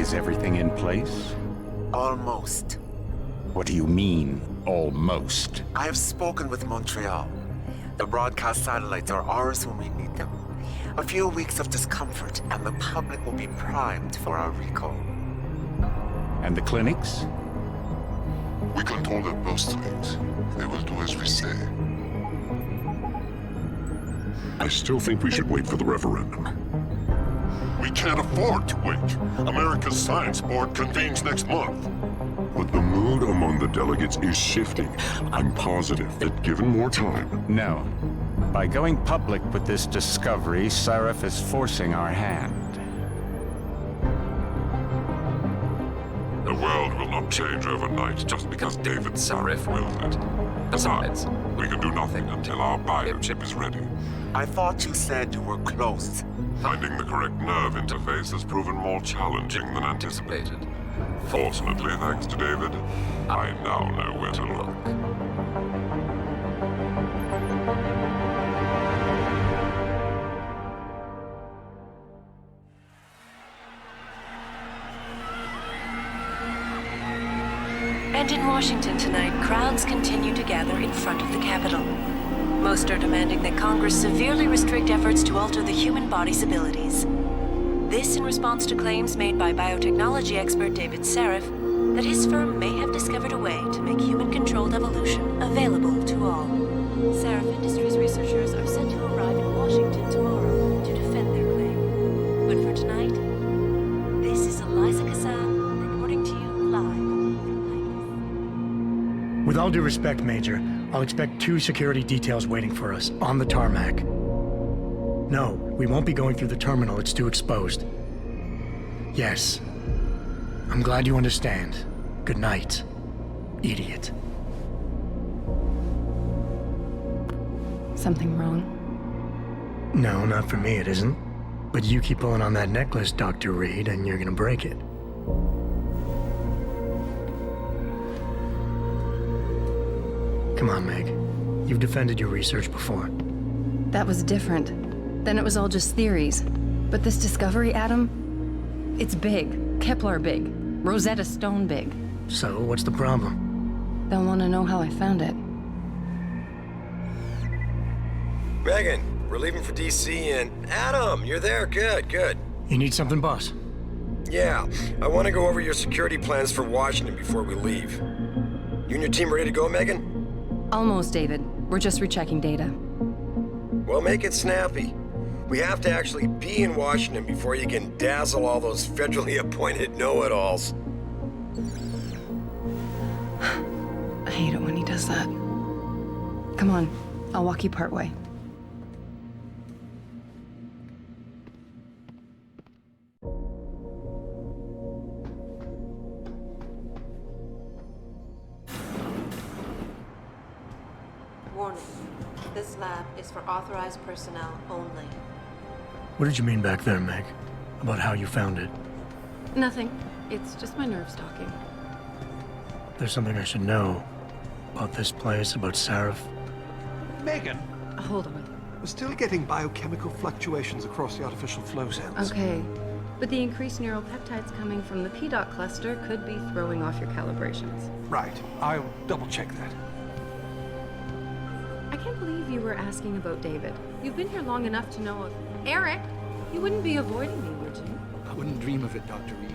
Is everything in place? Almost. What do you mean, almost? I have spoken with Montreal. The broadcast satellites are ours when we need them. A few weeks of discomfort, and the public will be primed for our recall. And the clinics? We control their post rates. They will do as we say. I still think we should wait for the referendum. We can't afford to wait. America's Science Board convenes next month. But the mood among the delegates is shifting. I'm positive that given more time... No. By going public with this discovery, Sarif is forcing our hand. The world will not change overnight just because David Sarif wills it. Besides, we can do nothing until our biochip is ready. I thought you said you were close. Finding the correct nerve interface has proven more challenging than anticipated. Fortunately, thanks to David, I now know where to look. And in Washington tonight, crowds continue to gather in front of the Capitol. Most are demanding that Congress severely restrict efforts to alter the human body's abilities. This in response to claims made by biotechnology expert David Sarif that his firm may have discovered a way to make human-controlled evolution available to all. Sarif Industries researchers are set to arrive in Washington tomorrow to defend their claim. But for tonight, this is Eliza Kassan reporting to you live from Eidos. With all due respect, Major, I'll expect 2 security details waiting for us on the tarmac. No, we won't be going through the terminal. It's too exposed. Yes. I'm glad you understand. Good night, idiot. Something wrong? No, not for me it isn't. But you keep pulling on that necklace, Dr. Reed, and you're gonna break it. Come on, Meg. You've defended your research before. That was different. Then it was all just theories. But this discovery, Adam, it's big. Kepler big. Rosetta Stone big. So, what's the problem? They'll want to know how I found it. Megan, we're leaving for DC and... Adam, you're there. Good, good. You need something, boss? Yeah, I want to go over your security plans for Washington before we leave. You and your team ready to go, Megan? Almost, David. We're just rechecking data. Well, make it snappy. We have to actually be in Washington before you can dazzle all those federally appointed know-it-alls. I hate it when he does that. Come on, I'll walk you part way. Warning. This lab is for authorized personnel only. What did you mean back there, Meg? About how you found it? Nothing. It's just my nerves talking. There's something I should know. About this place, about Sarif. Megan! Hold on. We're still getting biochemical fluctuations across the artificial flow cells. Okay. But the increased neuropeptides coming from the P-dot cluster could be throwing off your calibrations. Right. I'll double-check that. I can't believe you were asking about David. You've been here long enough to know of... Eric! You wouldn't be avoiding me, would you? I wouldn't dream of it, Dr. Reed.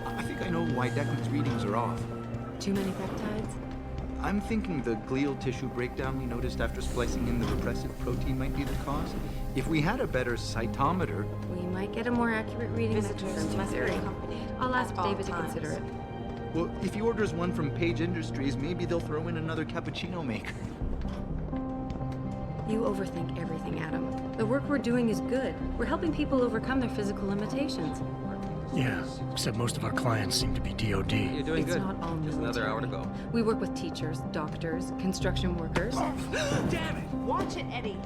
I think I know why Declan's readings are off. Too many peptides? I'm thinking the glial tissue breakdown we noticed after splicing in the repressive protein might be the cause. If we had a better cytometer... We might get a more accurate reading than theory. I'll ask David to consider it. Well, if he orders one from Page Industries, maybe they'll throw in another cappuccino maker. You overthink everything, Adam. The work we're doing is good. We're helping people overcome their physical limitations. Yeah, except most of our clients seem to be DOD. You're doing It's good. not all Just another hour to go. We work with teachers, doctors, construction workers. Damn it! Watch it, Eddie.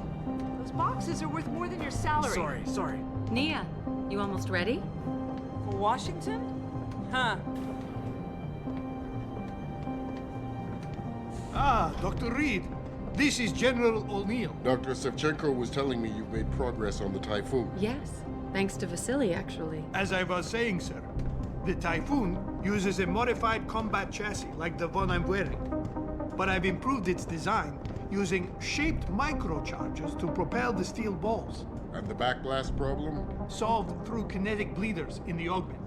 Those boxes are worth more than your salary. Sorry. Nia, you almost ready? For Washington? Huh. Ah, Dr. Reed. This is General O'Neill. Dr. Sevchenko was telling me you've made progress on the Typhoon. Yes, thanks to Vasily, actually. As I was saying, sir, The Typhoon uses a modified combat chassis like the one I'm wearing. But I've improved its design using shaped microcharges to propel the steel balls. And the backblast problem? Solved through kinetic bleeders in the augment.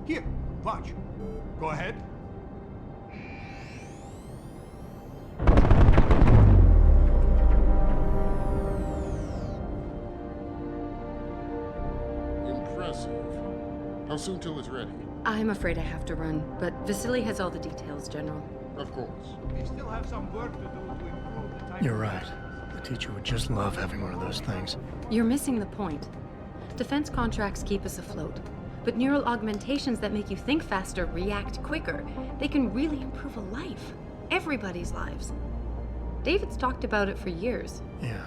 Here, watch. Go ahead. Impressive. How soon till it's ready? I'm afraid I have to run, but Vasily has all the details, General. Of course. We still have some work to do to improve the Typhoon. You're right. The teacher would just love having one of those things. You're missing the point. Defense contracts keep us afloat, but neural augmentations that make you think faster, react quicker, they can really improve a life. Everybody's lives. David's talked about it for years. Yeah,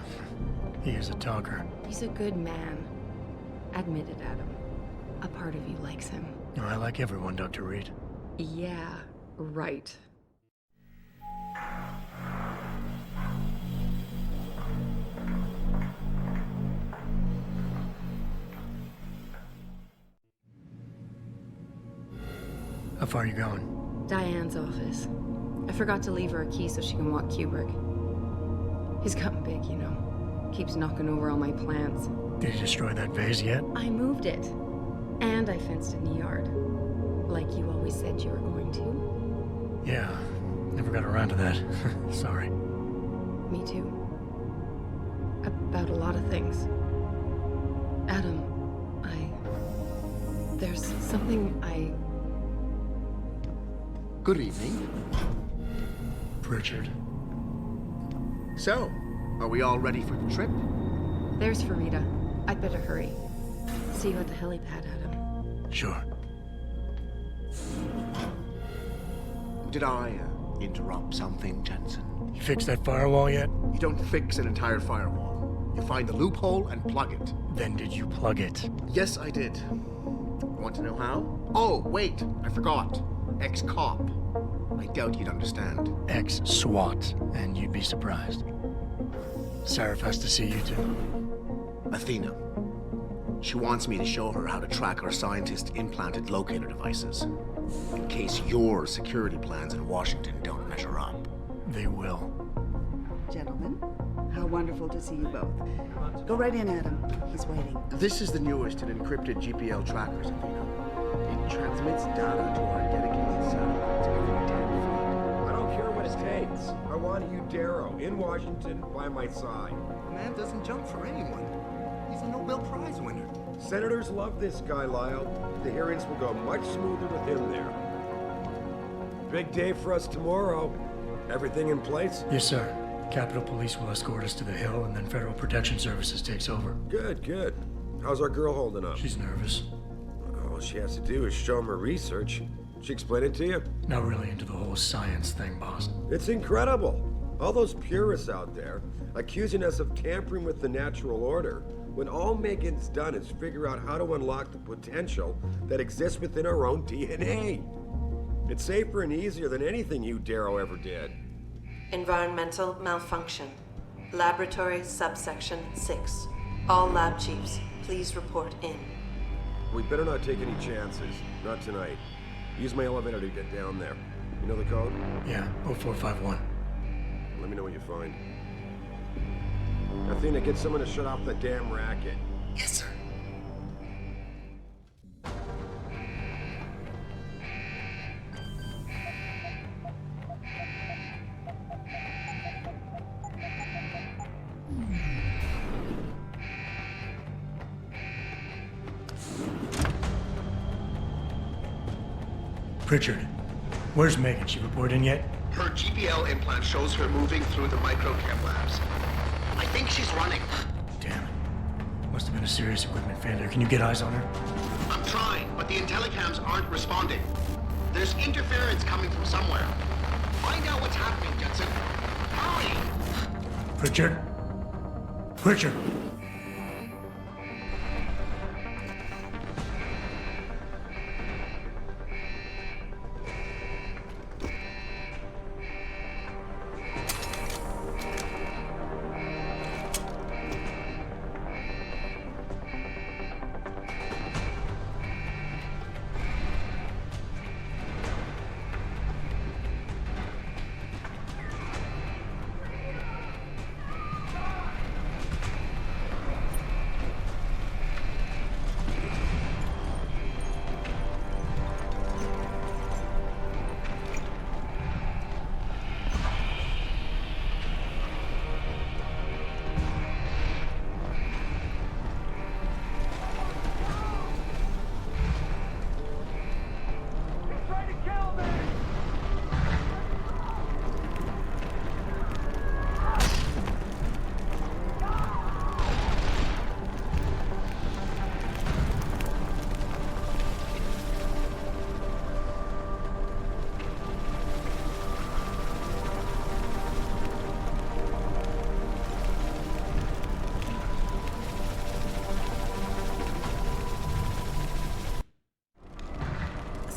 he is a talker. He's a good man. Admit it, Adam. A part of you likes him. I like everyone, Dr. Reed. Yeah, right. How far are you going? Diane's office. I forgot to leave her a key so she can walk Kubrick. He's gotten big, you know. Keeps knocking over all my plants. Did you destroy that vase yet? I moved it. And I fenced in the yard. Like you always said you were going to. Yeah, never got around to that. Sorry. Me too. About a lot of things. Adam, there's something Good evening. Richard. So, are we all ready for the trip? There's Farida. I'd better hurry. See you at the helipad, Adam. Sure. Did I interrupt something, Jensen? You fixed that firewall yet? You don't fix an entire firewall. You find the loophole and plug it. Then did you plug it? Yes, I did. Want to know how? Oh, wait, I forgot. Ex-cop. I doubt you'd understand. Ex-SWAT, and you'd be surprised. Sarif has to see you too. Athena. She wants me to show her how to track our scientist-implanted locator devices. In case your security plans in Washington don't measure up. They will. Gentlemen, how wonderful to see you both. Go right in, Adam. He's waiting. This is the newest in encrypted GPL trackers, Athena. It transmits data to our dedicated satellites every 10 feet. I don't care what it takes. I want you, Darrow, in Washington, by my side. The man doesn't jump for anyone. He's a Nobel Prize winner. Senators love this guy, Lyle. The hearings will go much smoother with him there. Big day for us tomorrow. Everything in place? Yes, sir. Capitol Police will escort us to the Hill, and then Federal Protection Services takes over. Good, good. How's our girl holding up? She's nervous. All she has to do is show him her research. She explain it to you? Not really into the whole science thing, boss. It's incredible. All those purists out there accusing us of tampering with the natural order, when all Megan's done is figure out how to unlock the potential that exists within our own DNA. It's safer and easier than anything you, Darrow, ever did. Environmental malfunction. Laboratory subsection 6. All lab chiefs, please report in. We better not take any chances. Not tonight. Use my elevator to get down there. You know the code? Yeah, 0451. Let me know what you find. Athena, get someone to shut off the damn racket. Yes, sir. Pritchard, where's Megan? She report in yet? Her GPL implant shows her moving through the microchem labs. I think she's running. Damn it. Must have been a serious equipment failure. Can you get eyes on her? I'm trying, but the intellicams aren't responding. There's interference coming from somewhere. Find out what's happening, Jensen. Hurry! Pritchard? Pritchard!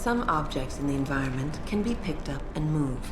Some objects in the environment can be picked up and moved.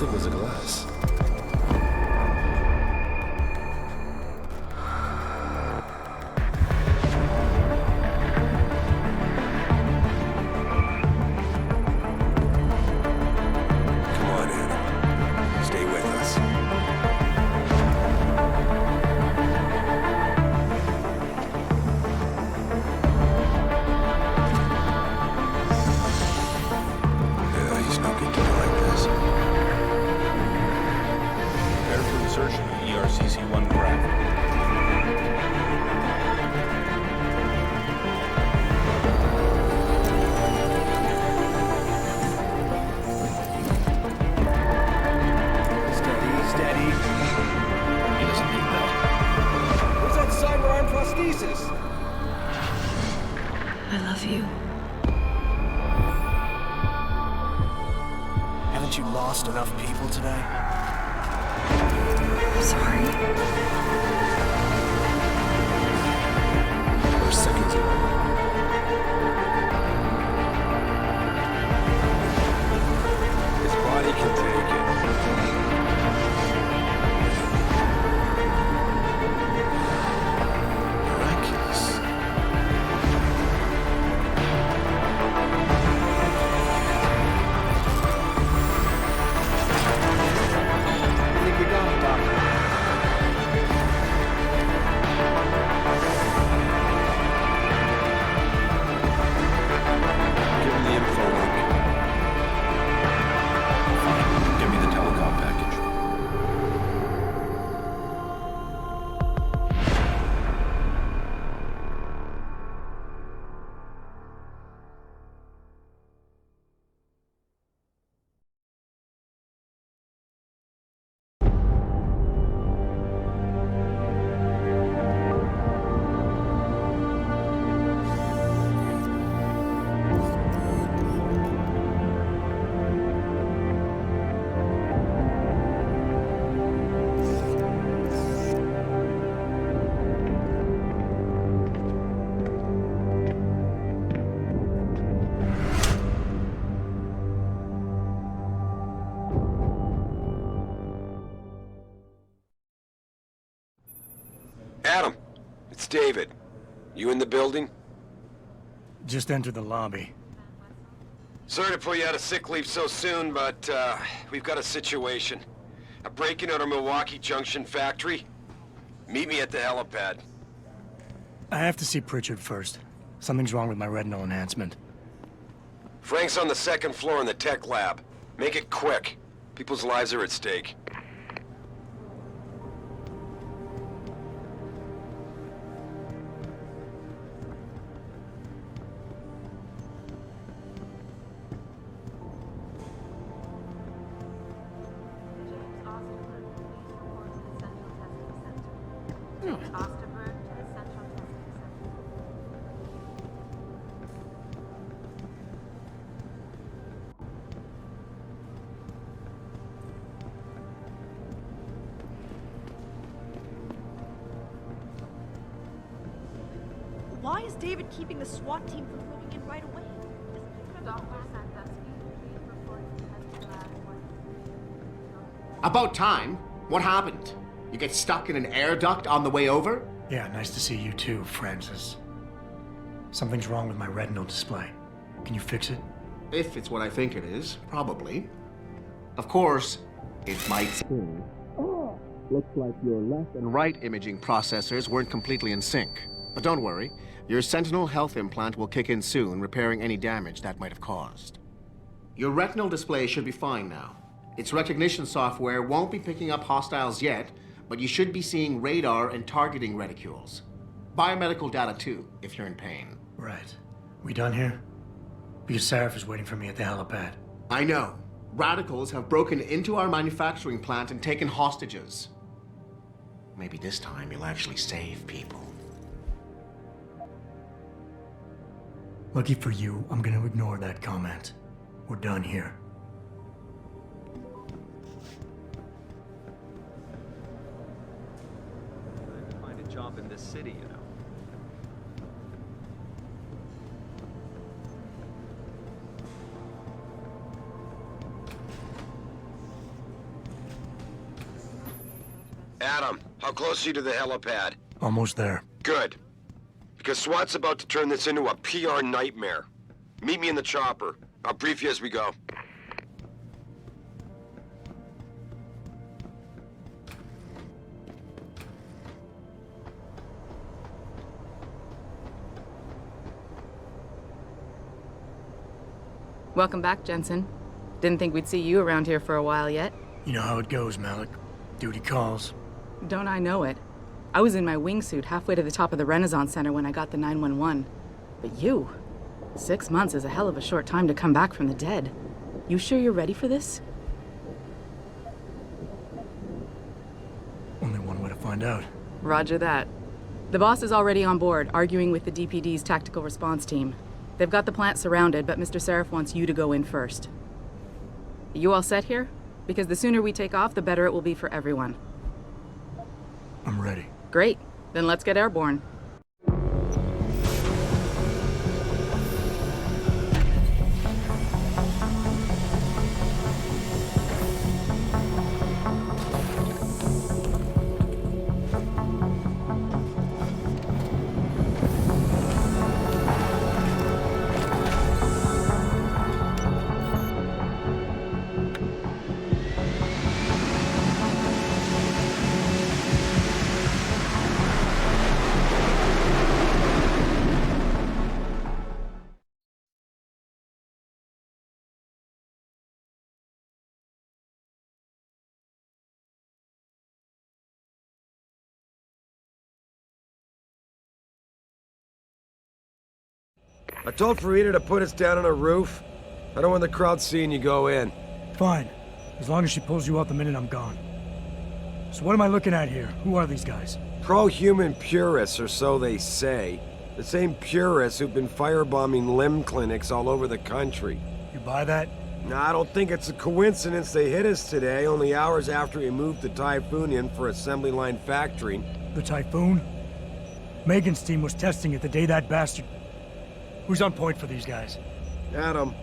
thick was the glass? Come on, Adam. Stay with us. He's no good to me like this. Prepare for insertion of ERCC-1 craft. Steady. He doesn't need that. Where's that cyber arm prosthesis? I love you. Haven't you lost enough people today? Sorry. We're seconds away. His body can take it. Miraculous. I think we got it, Doctor. Give him the info link. Fine. Give me the telecom package. Adam, it's David. You in the building? Just entered the lobby. Sorry to pull you out of sick leave so soon, but we've got a situation. A break-in at our Milwaukee Junction factory. Meet me at the helipad. I have to see Pritchard first. Something's wrong with my retinal enhancement. Frank's on the second floor in the tech lab. Make it quick. People's lives are at stake. Why is David keeping the SWAT team from moving in right away? About time. What happened? You get stuck in an air duct on the way over? Yeah, nice to see you too, Francis. Something's wrong with my retinal display. Can you fix it? If it's what I think it is, probably. Of course, it might spin. Looks like your left and right imaging processors weren't completely in sync. But don't worry, your Sentinel health implant will kick in soon, repairing any damage that might have caused. Your retinal display should be fine now. Its recognition software won't be picking up hostiles yet, but you should be seeing radar and targeting reticules. Biomedical data too, if you're in pain. Right. We done here? Because Sarif is waiting for me at the helipad. I know. Radicals have broken into our manufacturing plant and taken hostages. Maybe this time you'll actually save people. Lucky for you, I'm gonna ignore that comment. We're done here. Find a job in this city, you know. Adam, how close are you to the helipad? Almost there. Good. Because SWAT's about to turn this into a PR nightmare. Meet me in the chopper. I'll brief you as we go. Welcome back, Jensen. Didn't think we'd see you around here for a while yet. You know how it goes, Malik. Duty calls. Don't I know it? I was in my wingsuit halfway to the top of the Renaissance Center when I got the 911. But you... 6 months is a hell of a short time to come back from the dead. You sure you're ready for this? Only one way to find out. Roger that. The boss is already on board, arguing with the DPD's tactical response team. They've got the plant surrounded, but Mr. Sarif wants you to go in first. You all set here? Because the sooner we take off, the better it will be for everyone. I'm ready. Great. Then let's get airborne. I told Farida to put us down on a roof. I don't want the crowd seeing you go in. Fine. As long as she pulls you out the minute I'm gone. So what am I looking at here? Who are these guys? Pro-human purists, or so they say. The same purists who've been firebombing limb clinics all over the country. You buy that? No, I don't think it's a coincidence they hit us today, only hours after we moved the Typhoon in for assembly line factory. The Typhoon? Megan's team was testing it the day that bastard... Who's on point for these guys? Adam.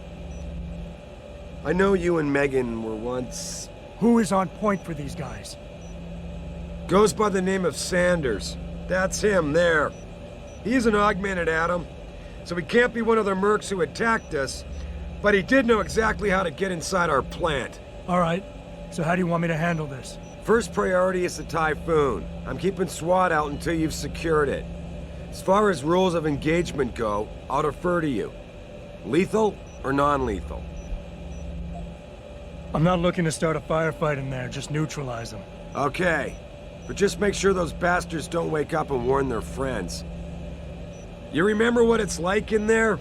I know you and Megan were once... Who is on point for these guys? Goes by the name of Sanders. That's him, there. He's an augmented Adam, so he can't be one of the mercs who attacked us, but he did know exactly how to get inside our plant. All right. So how do you want me to handle this? First priority is the Typhoon. I'm keeping SWAT out until you've secured it. As far as rules of engagement go, I'll defer to you. Lethal or non-lethal? I'm not looking to start a firefight in there, just neutralize them. Okay, but just make sure those bastards don't wake up and warn their friends. You remember what it's like in there?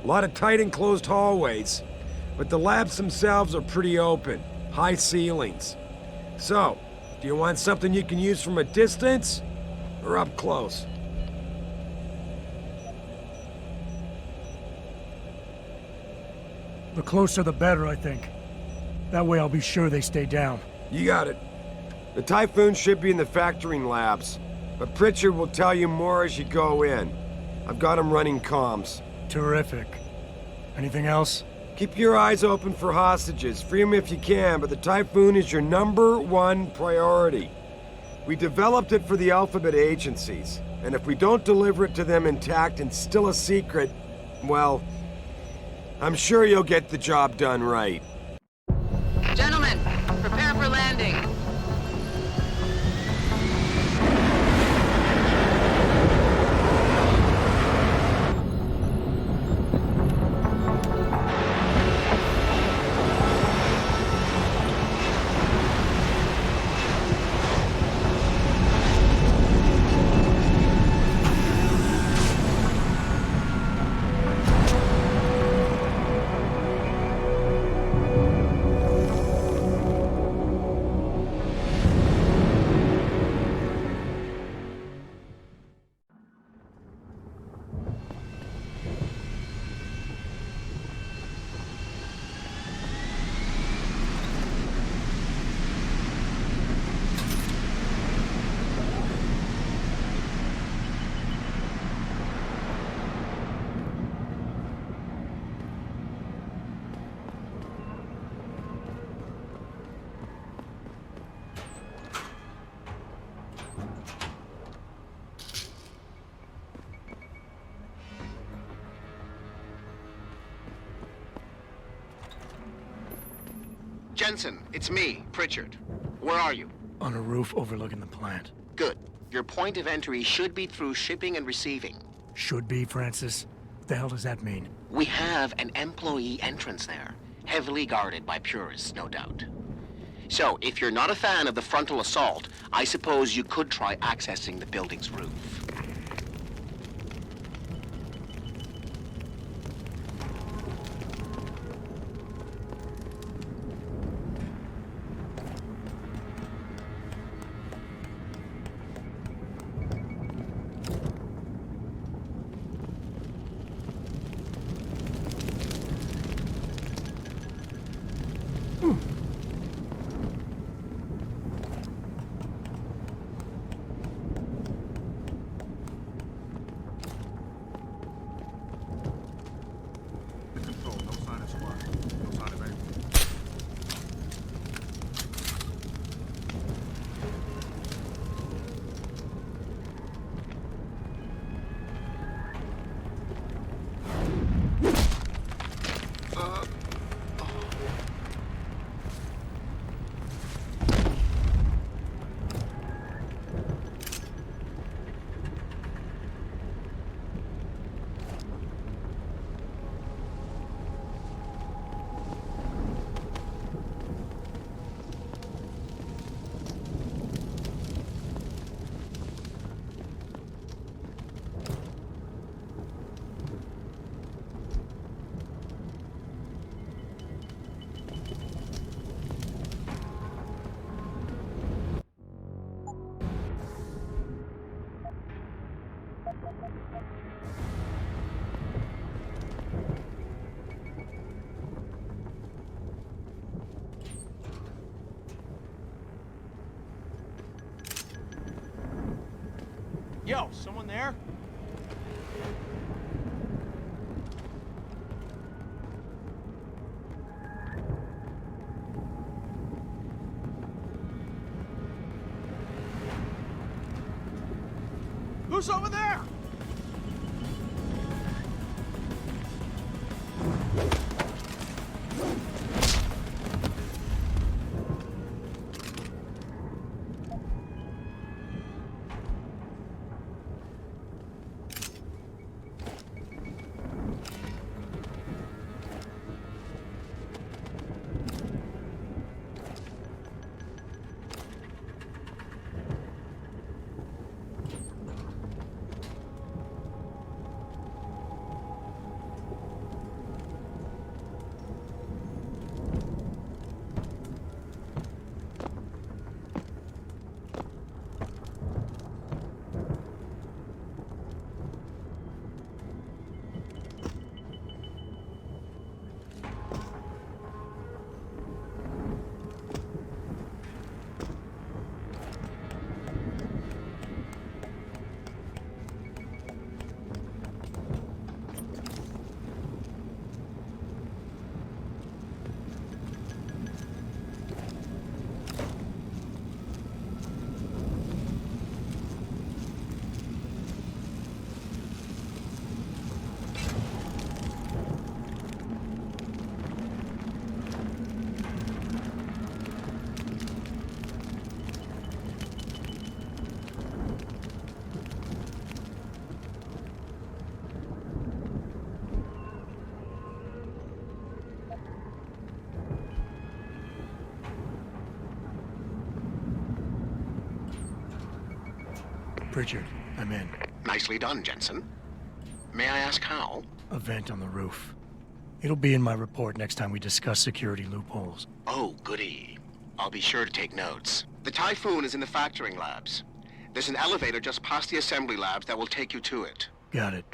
A lot of tight enclosed hallways, but the labs themselves are pretty open, high ceilings. So, do you want something you can use from a distance, or up close? The closer the better, I think. That way I'll be sure they stay down. You got it. The Typhoon should be in the factoring labs, but Pritchard will tell you more as you go in. I've got him running comms. Terrific. Anything else? Keep your eyes open for hostages. Free them if you can, but the Typhoon is your #1 priority. We developed it for the Alphabet agencies, and if we don't deliver it to them intact and still a secret, well, I'm sure you'll get the job done right. Gentlemen, prepare for landing. Jensen, it's me, Pritchard. Where are you? On a roof overlooking the plant. Good. Your point of entry should be through shipping and receiving. Should be, Francis? What the hell does that mean? We have an employee entrance there, heavily guarded by purists, no doubt. So, if you're not a fan of the frontal assault, I suppose you could try accessing the building's roof. Yo, someone there? Who's over there? Pritchard, I'm in. Nicely done, Jensen. May I ask how? A vent on the roof. It'll be in my report next time we discuss security loopholes. Oh, goody. I'll be sure to take notes. The Typhoon is in the factoring labs. There's an elevator just past the assembly labs that will take you to it. Got it.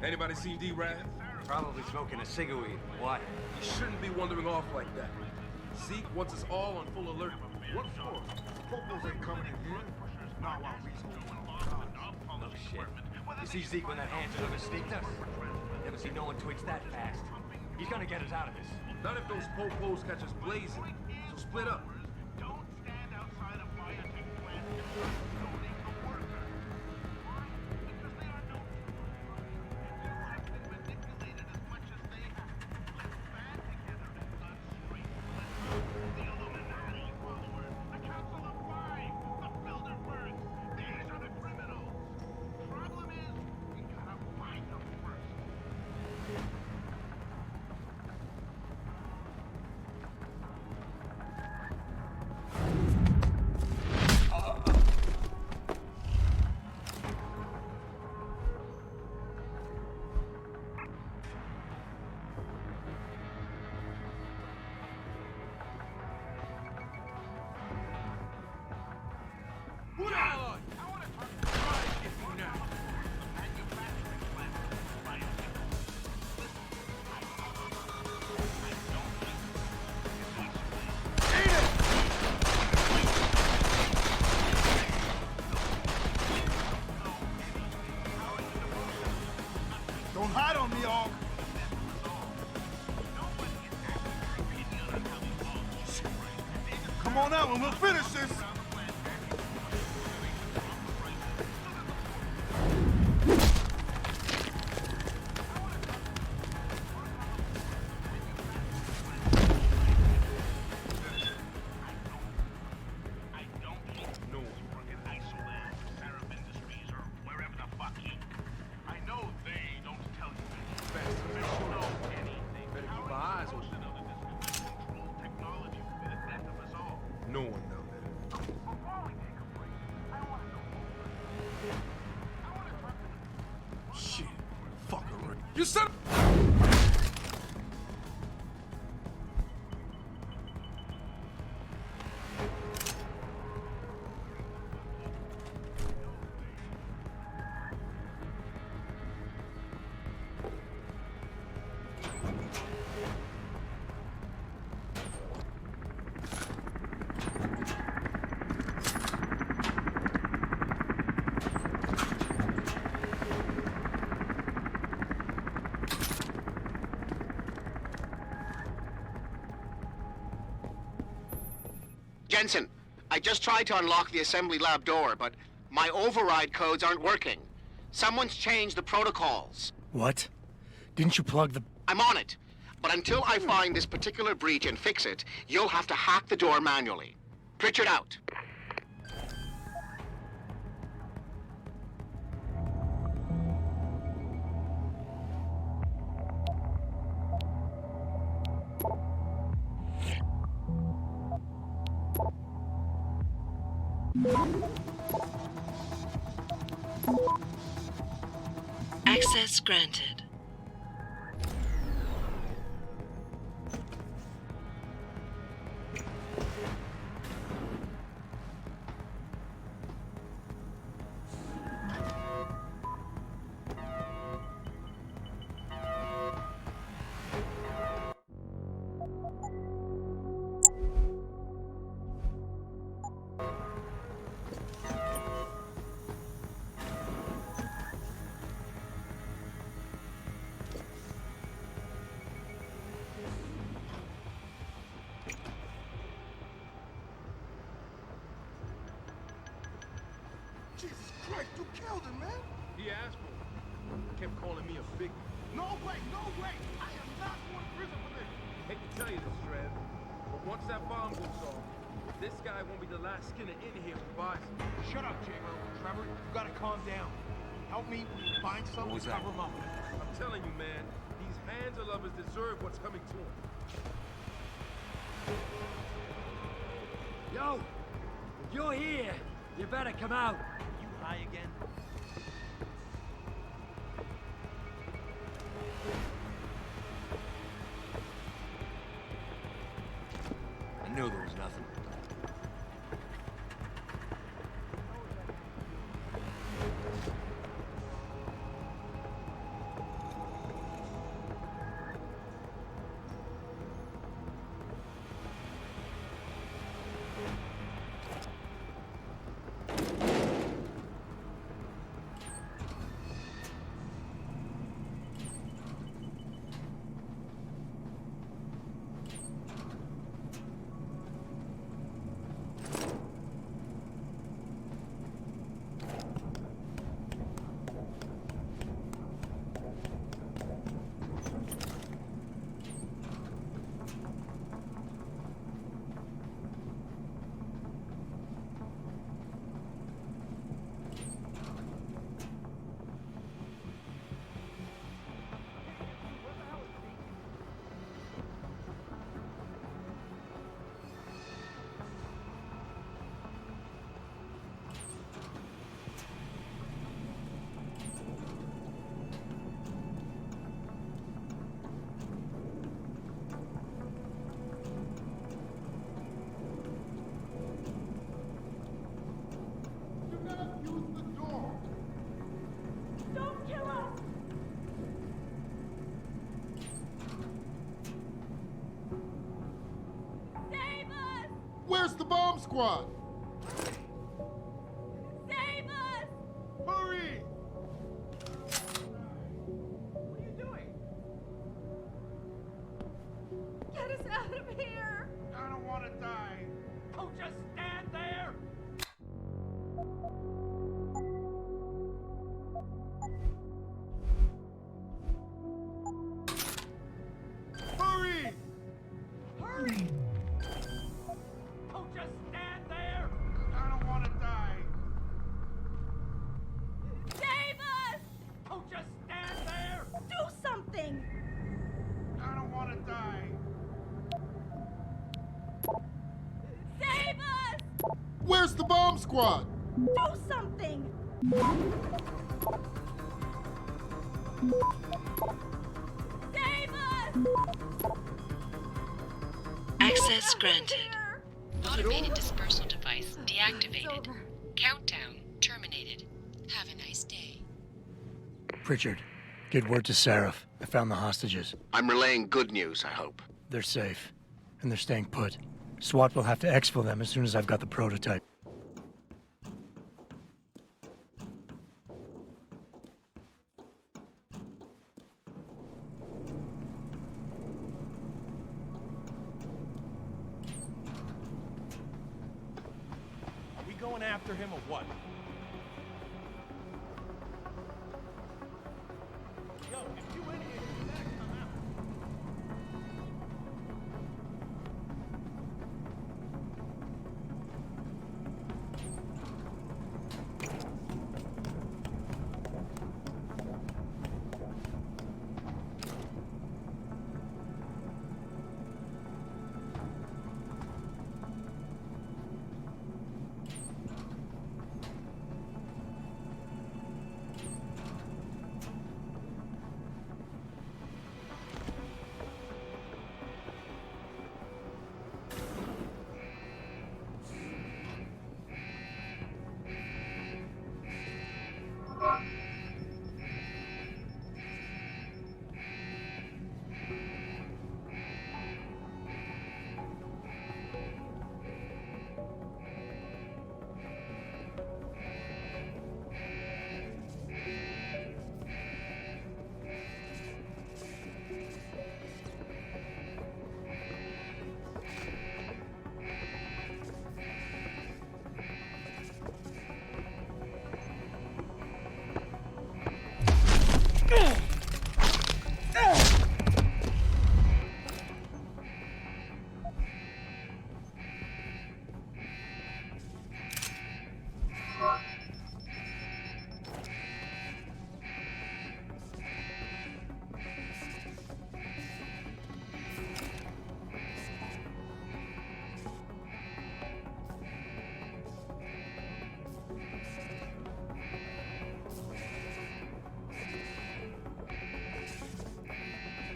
Anybody seen D-Rad? Probably smoking a cigarette. Why? You shouldn't be wandering off like that. Zeke wants us all on full alert. What for? Popos ain't coming in here. Not while we's holding. No shit. You see Zeke when that hand's gonna sneak us? Never seen no one twitch that fast. He's gonna get us out of this. Not if those popos catch us blazing. So split up. Don't stand outside a biotech plant and start stoning the workers. Because they are known to you. And you have been manipulated as much as they have. Let's band together and gun straight. The Illuminati followers, the Council of Five, the Bilderbergs. These are the criminals. Problem is, we gotta find them first. Don't hide on me, Aug. Come on out and we'll finish this. No. Work at Isoland, Sarif Industries, or wherever the fuck he. I know they don't tell you anything. They don't know anything. Better keep our eyes open. Control technology will be the death of us all. No one down there. Before we take a break, I want to know. I want to talk to the Shit. Fucker. You son of... Jensen, I just tried to unlock the assembly lab door, but my override codes aren't working. Someone's changed the protocols. What? Didn't you plug the... I'm on it. But until I find this particular breach and fix it, you'll have to hack the door manually. Pritchard out. Access granted. Jesus Christ, you killed him, man. He asked for it. Kept calling me a big... No way, no way. I am not going to prison for this. Hate to tell you this, Trev, but once that bomb goes off, this guy won't be the last skinner in here who buys it. Shut up, J-Ro. Trevor, you gotta calm down. Help me find something to cover him up. I'm telling you, man, these Hansa lovers deserve what's coming to them. Yo! If you're here, you better come out. You high again? I knew there was nothing. bomb squad? Save us! Hurry! What are you doing? Get us out of here! I don't want to die. Oh, just stand there! Hurry! Hurry! Oh, just stand there! I don't want to die. Save us! Oh, just stand there! Do something! I don't want to die. Save us! Where's the bomb squad? Do something! Save us! Access granted. Automated dispersal device deactivated. Countdown terminated. Have a nice day. Pritchard, get word to Sarif. I found the hostages. I'm relaying good news, I hope. They're safe, and they're staying put. SWAT will have to exfil them as soon as I've got the prototype. Are we going after him or what? Yo, if you in here, you better come out.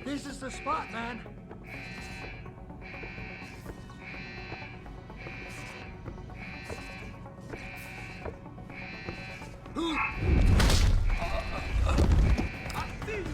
This is the spot, man. I see you, bro.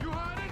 You heard it?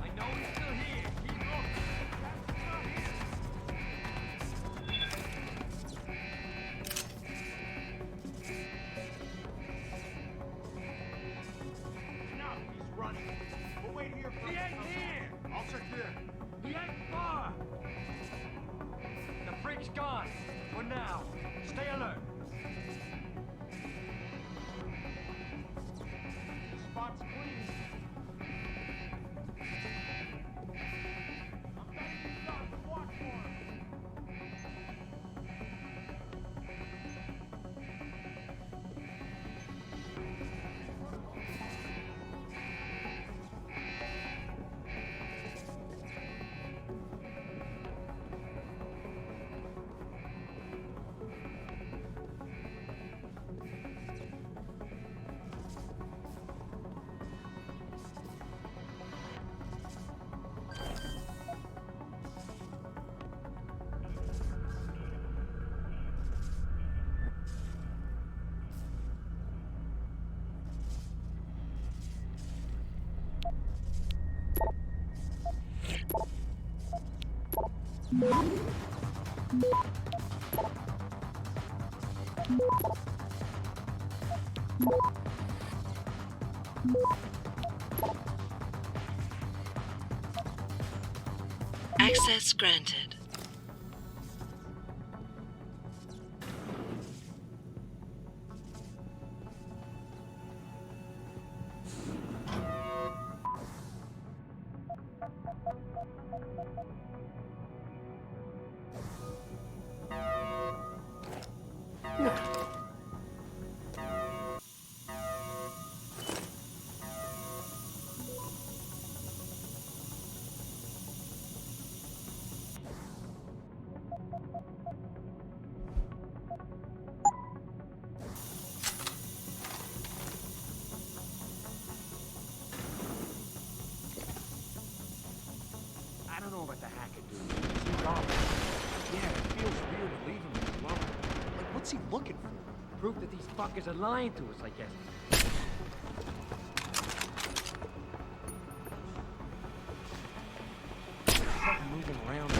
I know he's still here. Keep looking. That's not here. No, he's running. We'll wait here for him. He ain't here. I'll check here. He ain't far. The freak's gone. For now. Stay alert. Access granted. I don't know about the hacker dude. Seems off. Yeah, it feels weird to leave him alone. Like, what's he looking for? Proof that these fuckers are lying to us, I guess. Something moving around.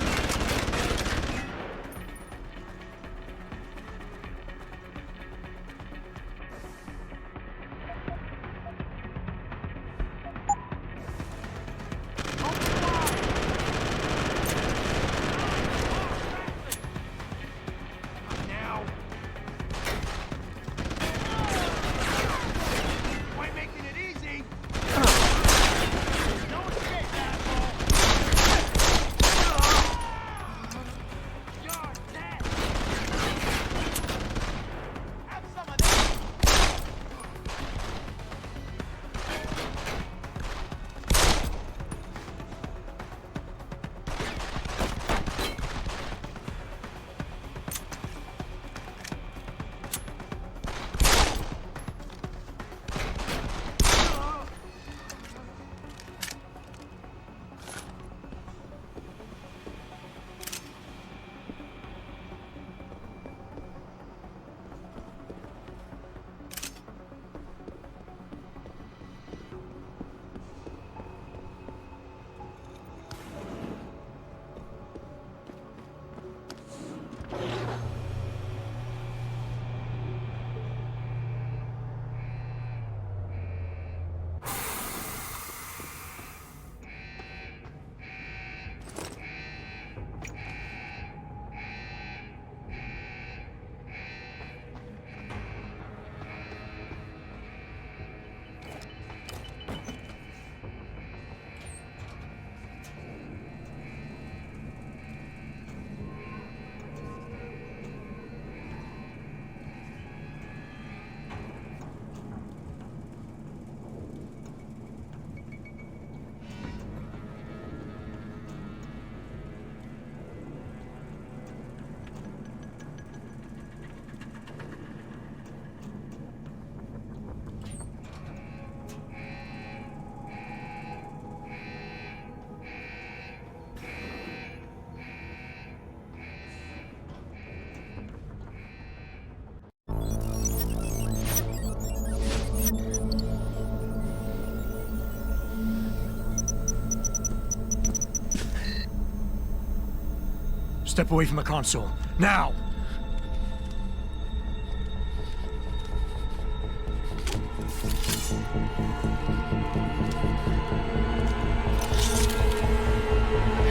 Step away from the console. Now!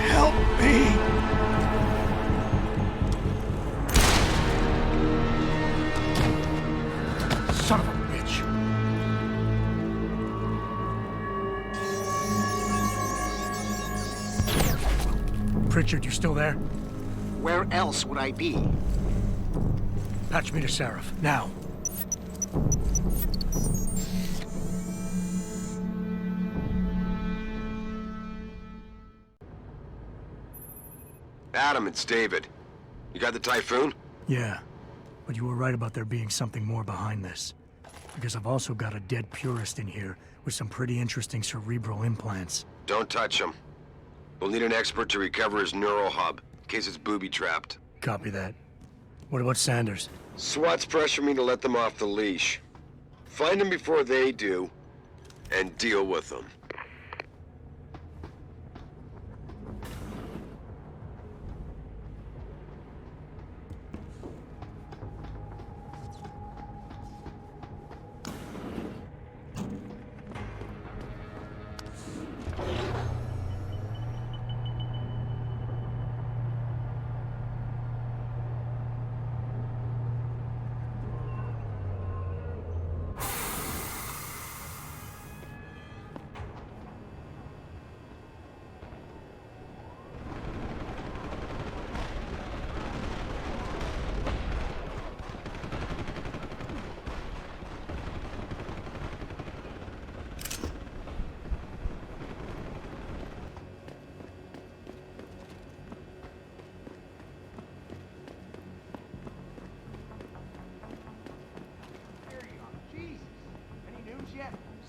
Help me! Son of a bitch! Pritchard, you still there? Where else would I be? Patch me to Sarif, now. Adam, it's David. You got the Typhoon? Yeah, but you were right about there being something more behind this. Because I've also got a dead purist in here with some pretty interesting cerebral implants. Don't touch him. We'll need an expert to recover his neural hub, in case it's booby-trapped. Copy that. What about Sanders? SWAT's pressuring me to let them off the leash. Find them before they do, and deal with them.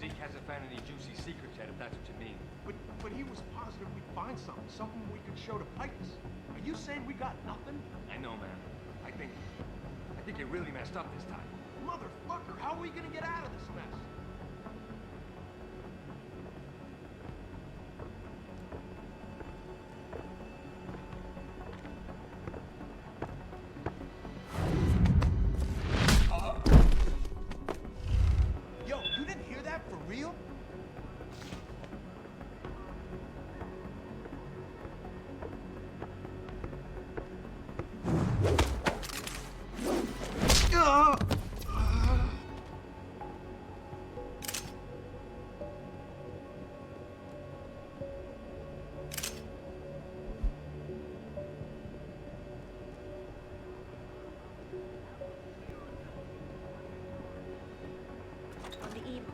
Zeke hasn't found any juicy secrets yet, if that's what you mean. But he was positive we'd find something we could show to Picus. Are you saying we got nothing? I know, man. I think you really messed up this time. Motherfucker, how are we gonna get out of this mess? Yo, you didn't hear that for real?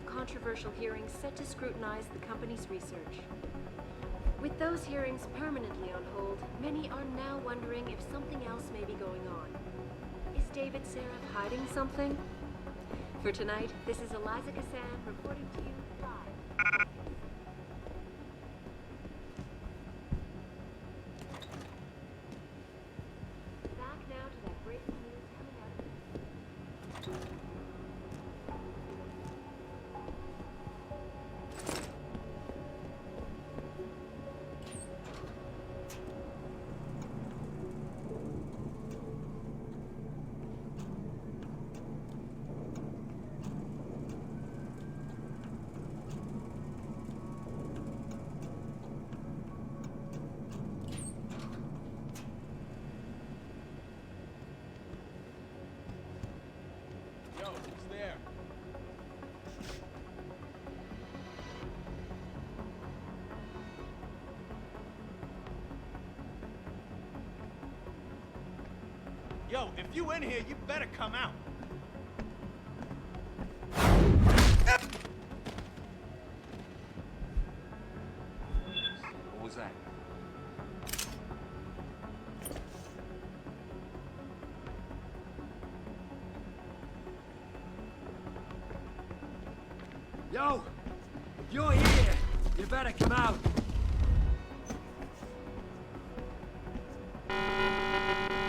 Controversial hearings set to scrutinize the company's research. With those hearings permanently on hold, many are now wondering if something else may be going on. Is David Sarif hiding something? For tonight, this is Eliza Kassan reporting to you live. Back now to that breaking news coming out of Yo, if you in here, you better come out. What was that? Yo! If you're here, you better come out.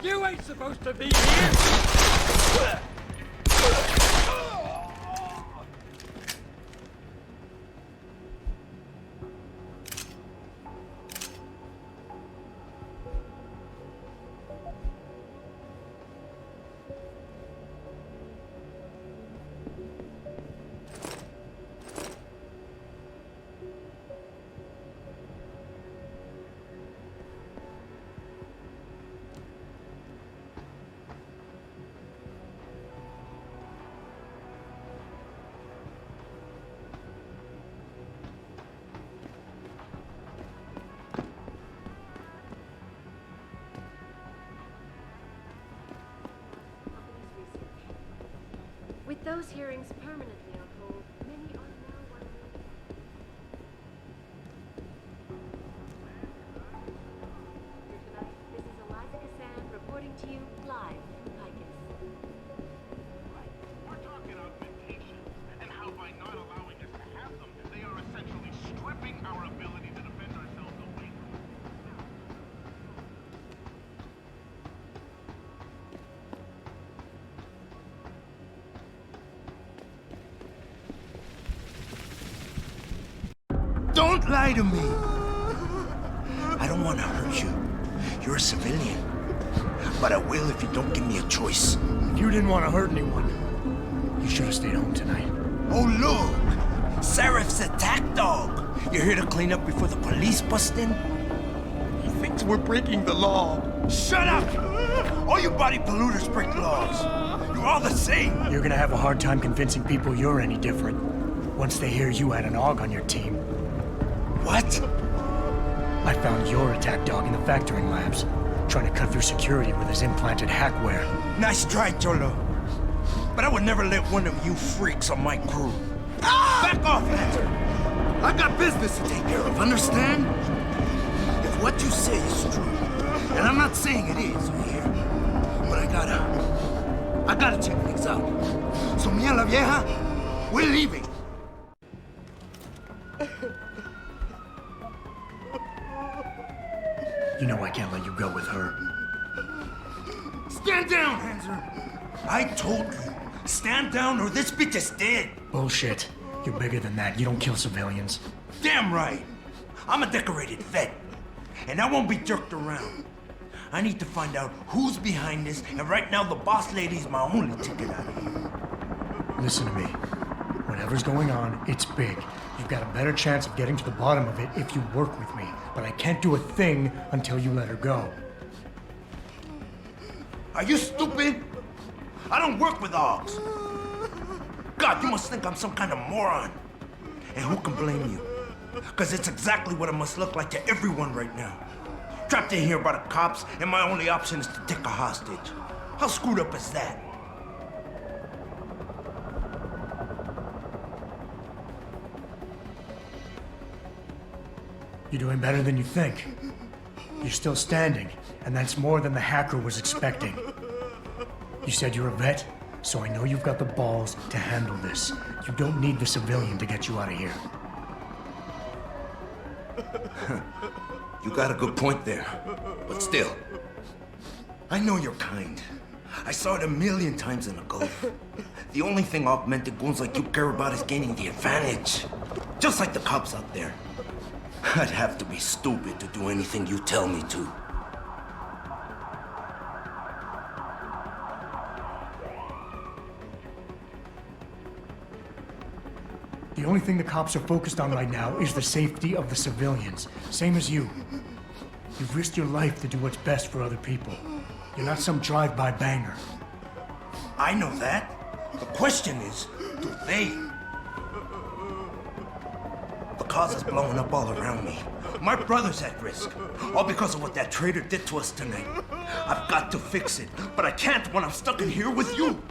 You ain't supposed to be here! With those hearings permanently on hold, many are now wondering. For tonight, this is Eliza Kassan reporting to you live from Picus. Right. We're talking augmentations, and how by not allowing us to have them, they are essentially stripping our ability to defend ourselves away from them. Don't lie to me! I don't want to hurt you. You're a civilian. But I will if you don't give me a choice. If you didn't want to hurt anyone, you should have stayed home tonight. Oh, look! Sarif's attack dog! You're here to clean up before the police bust in? He thinks we're breaking the law. Shut up! All you body polluters break laws. You're all the same. You're gonna have a hard time convincing people you're any different once they hear you had an AUG on your team. What? I found your attack dog in the factoring labs, trying to cut through security with his implanted hackware. Nice try, Cholo. But I would never let one of you freaks on my crew. Ah! Back off, Lantern! I got business to take care of, understand? If what you say is true, and I'm not saying it is over here, but I gotta check things out. So, mia la vieja, we're leaving. You know I can't let you go with her. Stand down, Hanser! I told you, stand down or this bitch is dead! Bullshit. You're bigger than that. You don't kill civilians. Damn right! I'm a decorated vet, and I won't be jerked around. I need to find out who's behind this, and right now the boss lady's my only ticket out of here. Listen to me. Whatever's going on, it's big. You've got a better chance of getting to the bottom of it if you work with me. But I can't do a thing until you let her go. Are you stupid? I don't work with Augs. God, you must think I'm some kind of moron. And who can blame you? Because it's exactly what it must look like to everyone right now. Trapped in here by the cops, and my only option is to take a hostage. How screwed up is that? You're doing better than you think. You're still standing, and that's more than the hacker was expecting. You said you're a vet, so I know you've got the balls to handle this. You don't need the civilian to get you out of here. You got a good point there. But still, I know you're kind. I saw it 1,000,000 times in the Gulf. The only thing augmented goons like you care about is gaining the advantage. Just like the cops out there. I'd have to be stupid to do anything you tell me to. The only thing the cops are focused on right now is the safety of the civilians. Same as you. You've risked your life to do what's best for other people. You're not some drive-by banger. I know that. The question is, do they? The cause is blowing up all around me. My brother's at risk. All because of what that traitor did to us tonight. I've got to fix it, but I can't when I'm stuck in here with you.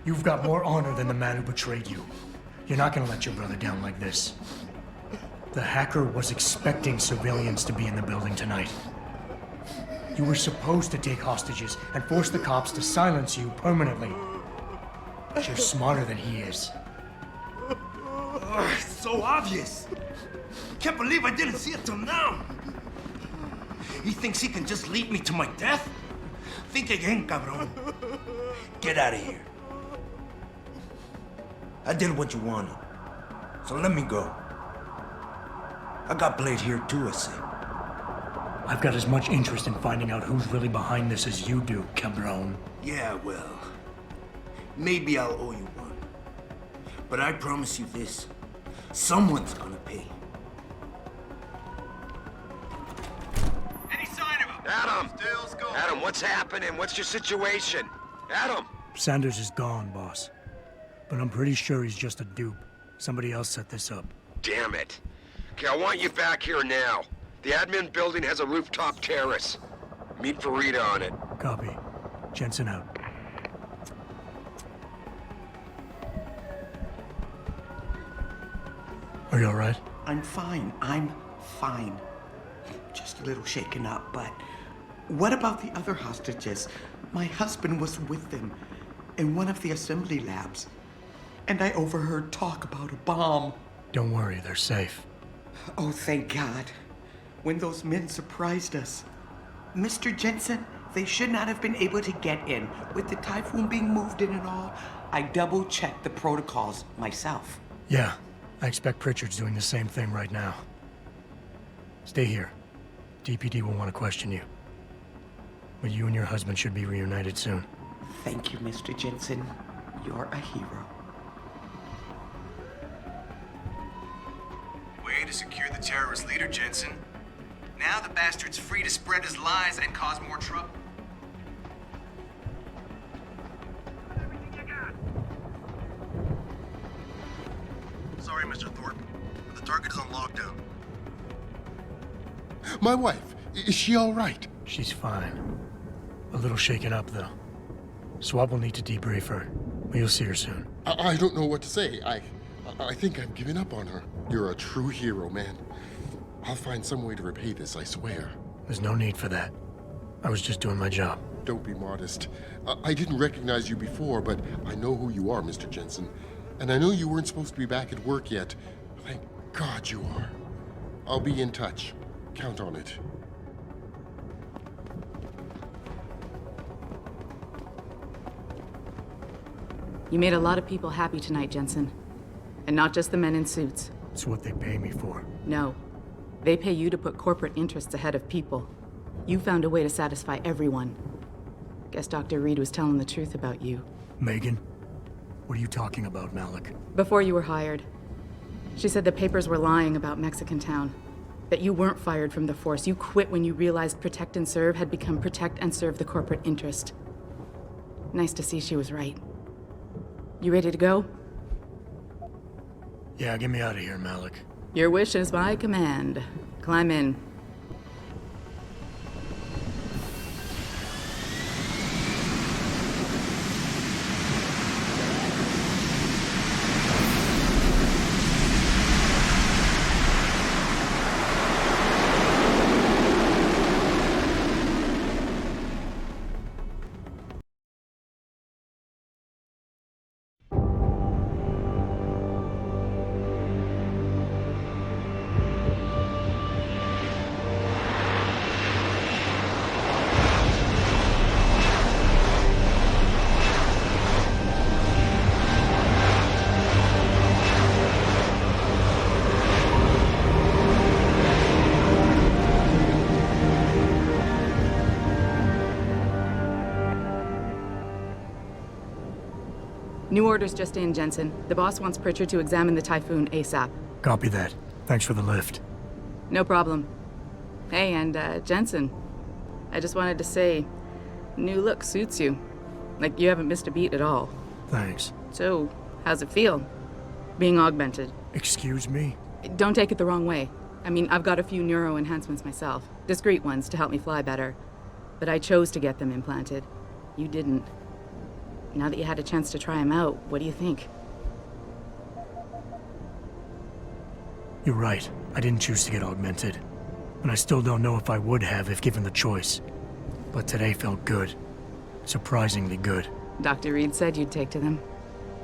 You've got more honor than the man who betrayed you. You're not gonna let your brother down like this. The hacker was expecting civilians to be in the building tonight. You were supposed to take hostages and force the cops to silence you permanently. But you're smarter than he is. It's so obvious. Can't believe I didn't see it till now. He thinks he can just lead me to my death? Think again, cabrón. Get out of here. I did what you wanted, so let me go. I got played here too, I say. I've got as much interest in finding out who's really behind this as you do, cabron. Yeah, well, maybe I'll owe you one. But I promise you this, someone's gonna pay. Any sign of him? Adam! Adam, what's happening? What's your situation? Adam! Sanders is gone, boss. But I'm pretty sure he's just a dupe. Somebody else set this up. Damn it. Okay, I want you back here now. The admin building has a rooftop terrace. Meet Farida on it. Copy. Jensen out. Are you all right? I'm fine. I'm fine. Just a little shaken up, but what about the other hostages? My husband was with them in one of the assembly labs, and I overheard talk about a bomb. Don't worry, they're safe. Oh, thank God. When those men surprised us. Mr. Jensen, they should not have been able to get in. With the typhoon being moved in and all, I double-checked the protocols myself. Yeah, I expect Pritchard's doing the same thing right now. Stay here. DPD will want to question you. But you and your husband should be reunited soon. Thank you, Mr. Jensen. You're a hero. Way to secure the terrorist leader, Jensen. Now the bastard's free to spread his lies and cause more trouble. Sorry, Mr. Thorpe, but the target is on lockdown. My wife, is she all right? She's fine. A little shaken up, though. Swab will need to debrief her, but you'll see her soon. I don't know what to say. I think I've given up on her. You're a true hero, man. I'll find some way to repay this, I swear. There's no need for that. I was just doing my job. Don't be modest. I didn't recognize you before, but I know who you are, Mr. Jensen. And I know you weren't supposed to be back at work yet. Thank God you are. I'll be in touch. Count on it. You made a lot of people happy tonight, Jensen. And not just the men in suits. It's what they pay me for. No. They pay you to put corporate interests ahead of people. You found a way to satisfy everyone. Guess Dr. Reed was telling the truth about you. Megan? What are you talking about, Malik? Before you were hired, she said the papers were lying about Mexican Town. That you weren't fired from the force. You quit when you realized Protect and Serve had become Protect and Serve the corporate interest. Nice to see she was right. You ready to go? Yeah, get me out of here, Malik. Your wish is my command. Climb in. New orders just in, Jensen. The boss wants Pritchard to examine the Typhoon ASAP. Copy that. Thanks for the lift. No problem. Hey, and Jensen, I just wanted to say, new look suits you. Like, you haven't missed a beat at all. Thanks. So, how's it feel, being augmented? Excuse me? Don't take it the wrong way. I mean, I've got a few neuro enhancements myself. Discreet ones to help me fly better. But I chose to get them implanted. You didn't. Now that you had a chance to try them out, what do you think? You're right. I didn't choose to get augmented. And I still don't know if I would have if given the choice. But today felt good. Surprisingly good. Dr. Reed said you'd take to them.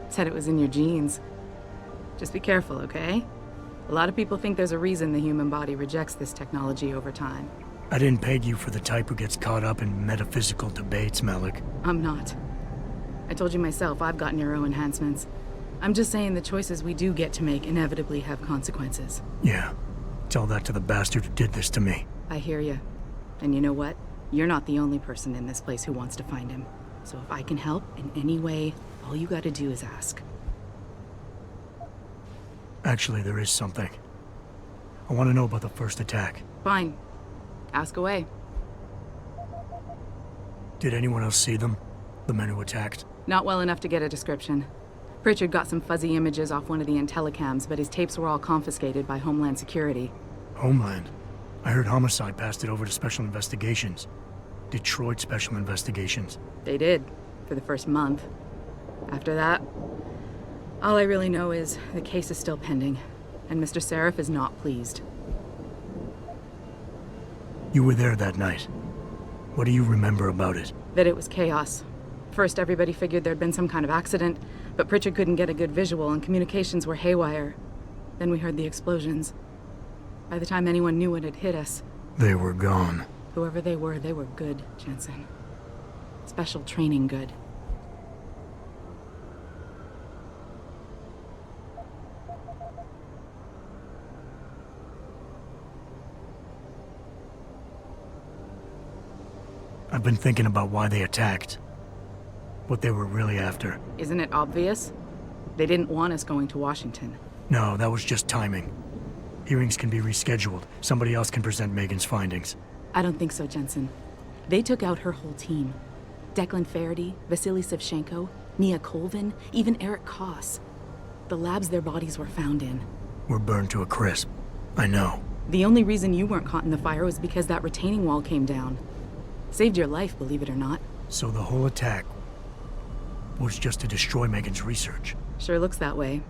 Said it was in your genes. Just be careful, okay? A lot of people think there's a reason the human body rejects this technology over time. I didn't peg you for the type who gets caught up in metaphysical debates, Malik. I'm not. I told you myself, I've got neuro enhancements. I'm just saying the choices we do get to make inevitably have consequences. Yeah. Tell that to the bastard who did this to me. I hear you. And you know what? You're not the only person in this place who wants to find him. So if I can help in any way, all you gotta do is ask. Actually, there is something. I want to know about the first attack. Fine. Ask away. Did anyone else see them? The men who attacked? Not well enough to get a description. Pritchard got some fuzzy images off one of the Intellicams, but his tapes were all confiscated by Homeland Security. Homeland? I heard Homicide passed it over to Special Investigations. Detroit Special Investigations. They did, for the first month. After that, all I really know is the case is still pending, and Mr. Sarif is not pleased. You were there that night. What do you remember about it? That it was chaos. First, everybody figured there'd been some kind of accident, but Pritchard couldn't get a good visual and communications were haywire. Then we heard the explosions. By the time anyone knew what had hit us... They were gone. Whoever they were good, Jensen. Special training good. I've been thinking about why they attacked. What they were really after. Isn't it obvious? They didn't want us going to Washington. No, that was just timing. Hearings can be rescheduled. Somebody else can present Megan's findings. I don't think so, Jensen. They took out her whole team. Declan Faraday, Vasily Savchenko, Nia Colvin, even Eric Koss. The labs their bodies were found in. We're burned to a crisp. I know. The only reason you weren't caught in the fire was because that retaining wall came down. Saved your life, believe it or not. So the whole attack was just to destroy Megan's research. Sure looks that way.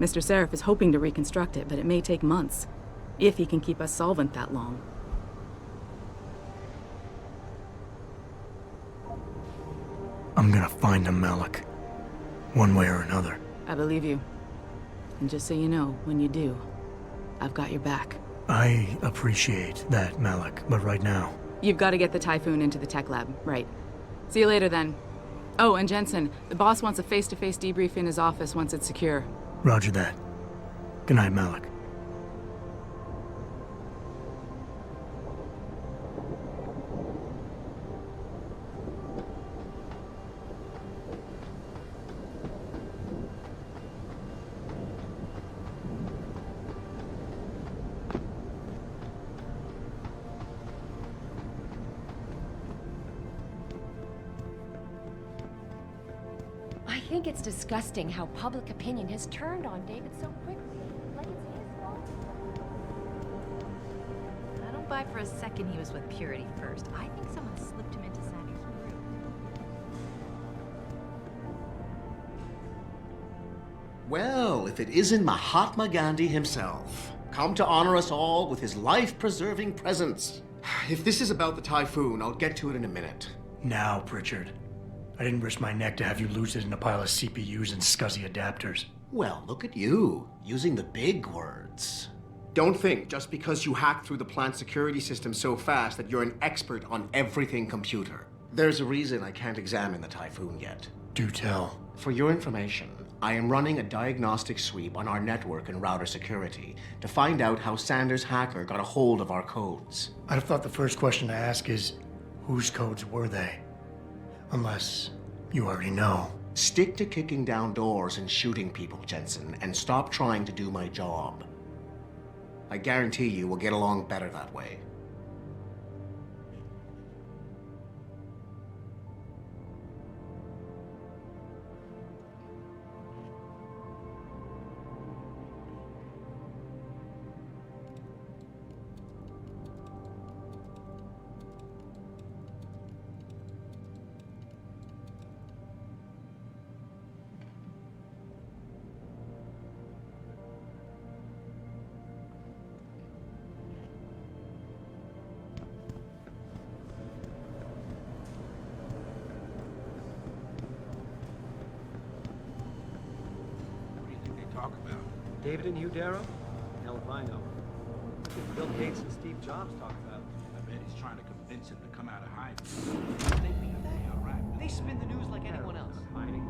Mr. Sarif is hoping to reconstruct it, but it may take months, if he can keep us solvent that long. I'm gonna find him, Malik. One way or another. I believe you. And just so you know, when you do, I've got your back. I appreciate that, Malik, but right now... You've got to get the Typhoon into the tech lab, right. See you later, then. Oh, and Jensen, the boss wants a face-to-face debrief in his office once it's secure. Roger that. Good night, Malik. I think it's disgusting how public opinion has turned on David so quickly. Like it's his fault. I don't buy for a second he was with Purity first. I think someone slipped him into Sanders' group. Well, if it isn't Mahatma Gandhi himself, come to honor us all with his life-preserving presence. If this is about the Typhoon, I'll get to it in a minute. Now, Pritchard. I didn't risk my neck to have you lose it in a pile of CPUs and scuzzy adapters. Well, look at you, using the big words. Don't think just because you hacked through the plant security system so fast that you're an expert on everything computer. There's a reason I can't examine the Typhoon yet. Do tell. For your information, I am running a diagnostic sweep on our network and router security to find out how Sanders' hacker got a hold of our codes. I'd have thought the first question to ask is, whose codes were they? Unless you already know. Stick to kicking down doors and shooting people, Jensen, and stop trying to do my job. I guarantee you we'll get along better that way. David and Hugh Darrow? Hell if I know. What did Bill Gates and Steve Jobs talk about? I bet he's trying to convince him to come out of hiding. They be they, all right. They spin the news like anyone else. Hiding.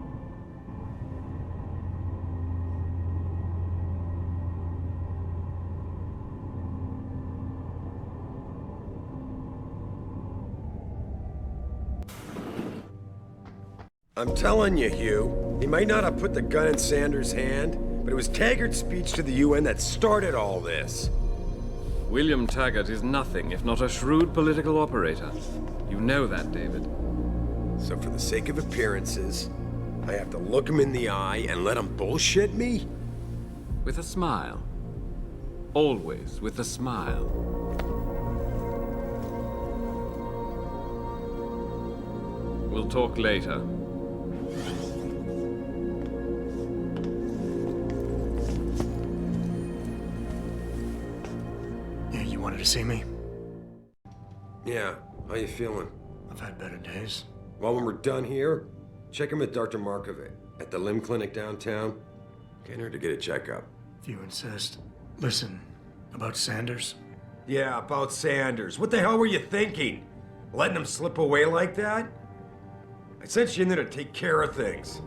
I'm telling you, Hugh, he might not have put the gun in Sanders' hand, but it was Taggart's speech to the UN that started all this. William Taggart is nothing if not a shrewd political operator. You know that, David. So for the sake of appearances, I have to look him in the eye and let him bullshit me? With a smile. Always with a smile. We'll talk later. Wanted to see me? Yeah, how you feeling? I've had better days. Well, when we're done here, check in with Dr. Markovic at the limb clinic downtown. Get her to get a checkup. If you insist. Listen, about Sanders? Yeah, about Sanders. What the hell were you thinking? Letting him slip away like that? I sent you in there to take care of things.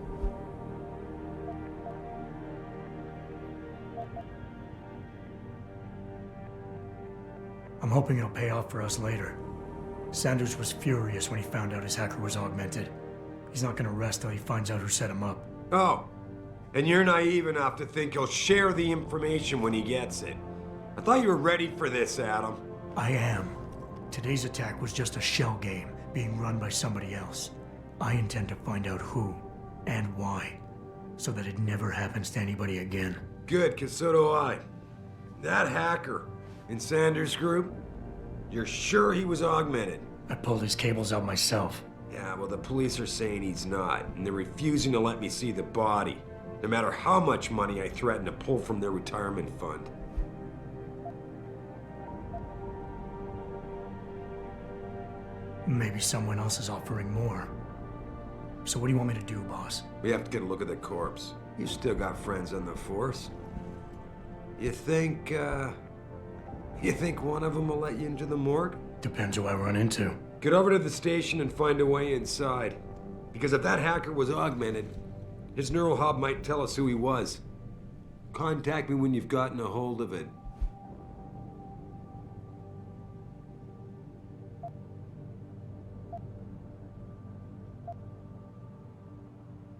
I'm hoping it'll pay off for us later. Sanders was furious when he found out his hacker was augmented. He's not gonna rest till he finds out who set him up. Oh, and you're naive enough to think he'll share the information when he gets it. I thought you were ready for this, Adam. I am. Today's attack was just a shell game being run by somebody else. I intend to find out who and why, so that it never happens to anybody again. Good, 'cause so do I. That hacker in Sanders' group, you're sure he was augmented? I pulled his cables out myself. Yeah, well, the police are saying he's not, and they're refusing to let me see the body. No matter how much money I threaten to pull from their retirement fund. Maybe someone else is offering more. So what do you want me to do, boss? We have to get a look at the corpse. You still got friends on the force. You think one of them will let you into the morgue? Depends who I run into. Get over to the station and find a way inside. Because if that hacker was augmented, his neural hub might tell us who he was. Contact me when you've gotten a hold of it.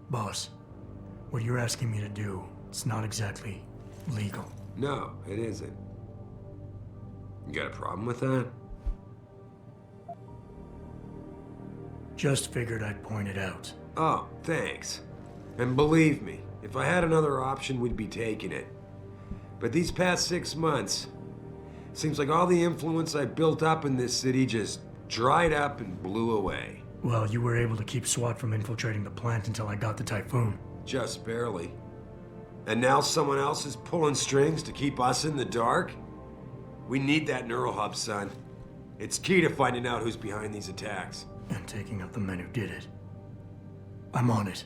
Boss, what you're asking me to do, it's not exactly legal. No, it isn't. You got a problem with that? Just figured I'd point it out. Oh, thanks. And believe me, if I had another option, we'd be taking it. But these past 6 months, seems like all the influence I built up in this city just dried up and blew away. Well, you were able to keep SWAT from infiltrating the plant until I got the Typhoon. Just barely. And now someone else is pulling strings to keep us in the dark? We need that neural hub, son. It's key to finding out who's behind these attacks. And taking out the men who did it. I'm on it.